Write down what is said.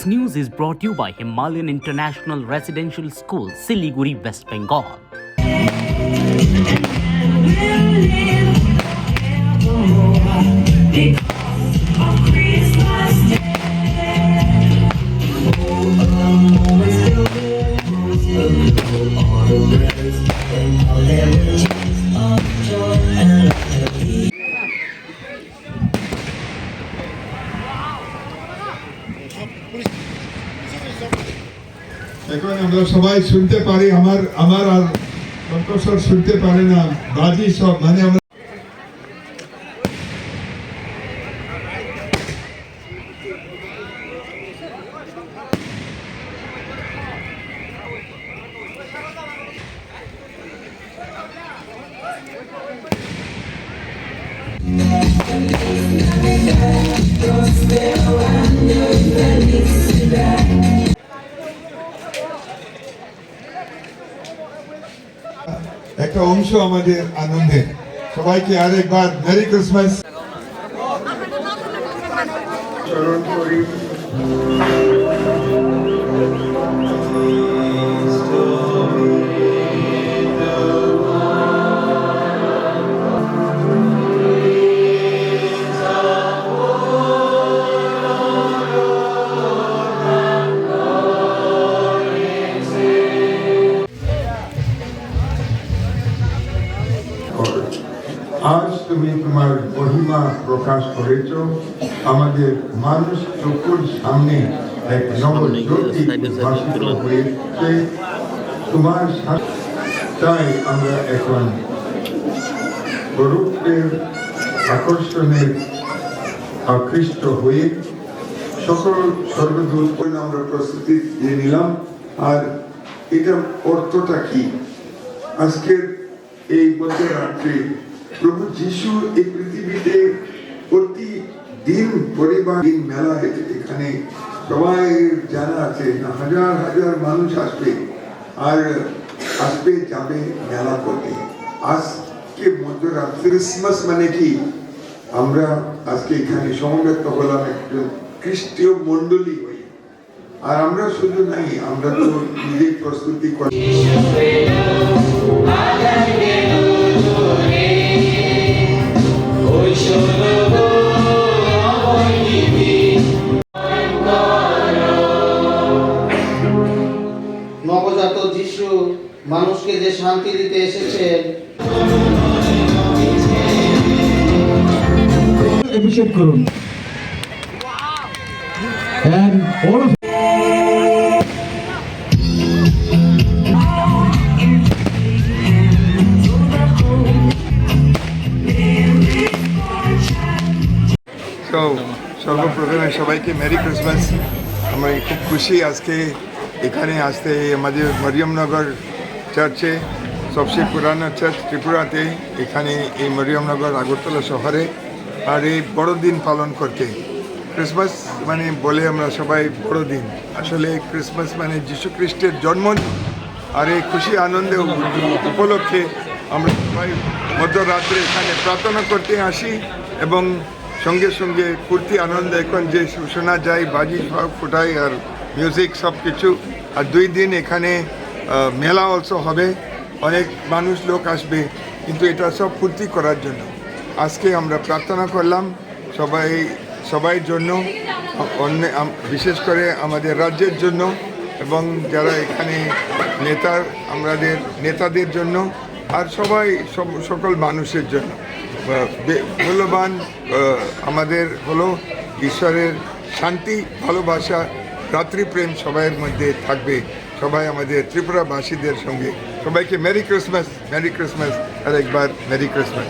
This news is brought to you by Himalayan International Residential School, Siliguri, West Bengal. এখন আমরা সবাই শুনতে পারি, আমার আর কণ্ঠস্বর শুনতে পারে না, বাজি সব মানে আমরা একটা অংশ আমাদের আনন্দের। সবাইকে আরেকবার মেরি ক্রিসমাস। চরণ করি আজ তুমি তোমার মহিমা প্রকাশ করেছ, আমাদের মানুষ চোখের সামনে এক নবজ্যোতি উদ্ভাসিত হয়েছে তোমার সাথে। তাই আমরা এখন স্বরূপের আকর্ষণের আকৃষ্ট হয়ে সকল স্বর্গদূত আমরা প্রস্তুতি দিয়ে নিলাম। আর এটার অর্থটা কি? আজকের এই মধ্যরাত্রে প্রভু যিশু এই পৃথিবীতে প্রতিদিন পরিবার দিন মেলা এখানে সবাই জানা আছে, হাজার হাজার মানুষ আসবে আর আসবে যাবে মেলা করতে। আজকে মধ্যরাত্রে ক্রিসমাস মানে কি? আমরা আজকে এখানে সমবেত হলাম একজন খ্রিস্টীয় মণ্ডলী হই। আর আমরা শুধু নাই, আমরা তো নিজেই প্রস্তুতি করি। নবজাত যিশু মানুষকে যে শান্তি দিতে এসেছেন, appreciate করুন। And all of সর্বপ্রথমে সবাইকে মেরি ক্রিসমাস। আমরা খুব খুশি আজকে এখানে আসতে, আমাদের মরিয়মনগর চার্চে, সবচেয়ে পুরানো চার্চ ত্রিপুরাতে, এখানে এই মরিয়মনগর আগরতলা শহরে, আর এই বড়দিন পালন করতে। ক্রিসমাস মানে বলে আমরা সবাই বড়দিন, আসলে ক্রিসমাস মানে যীশু খ্রিস্টের জন্মদিন। আর এই খুশি আনন্দে উপলক্ষে আমরা সবাই মধ্যরাত্রে এখানে প্রার্থনা করতে আসি এবং সঙ্গে সঙ্গে ফুর্তি আনন্দ এখন যে শোনা যায়, বাজি সব ফুটাই আর মিউজিক সব কিছু। আর 2 দিন এখানে মেলা অলসো হবে, অনেক মানুষ লোক আসবে, কিন্তু এটা সব ফুর্তি করার জন্য। আজকে আমরা প্রার্থনা করলাম সবাই জন্য, বিশেষ করে আমাদের রাজ্যের জন্য এবং যারা এখানে আমাদের নেতাদের জন্য, আর সকল মানুষের জন্য। মূল্যবান আমাদের হলো ঈশ্বরের শান্তি, ভালোবাসা, ভ্রাতৃপ্রেম সবাইয়ের মধ্যে থাকবে। সবাই আমাদের ত্রিপুরাবাসীদের সঙ্গে সবাইকে মেরি ক্রিসমাস, মেরি ক্রিসমাস, আর একবার মেরি ক্রিসমাস।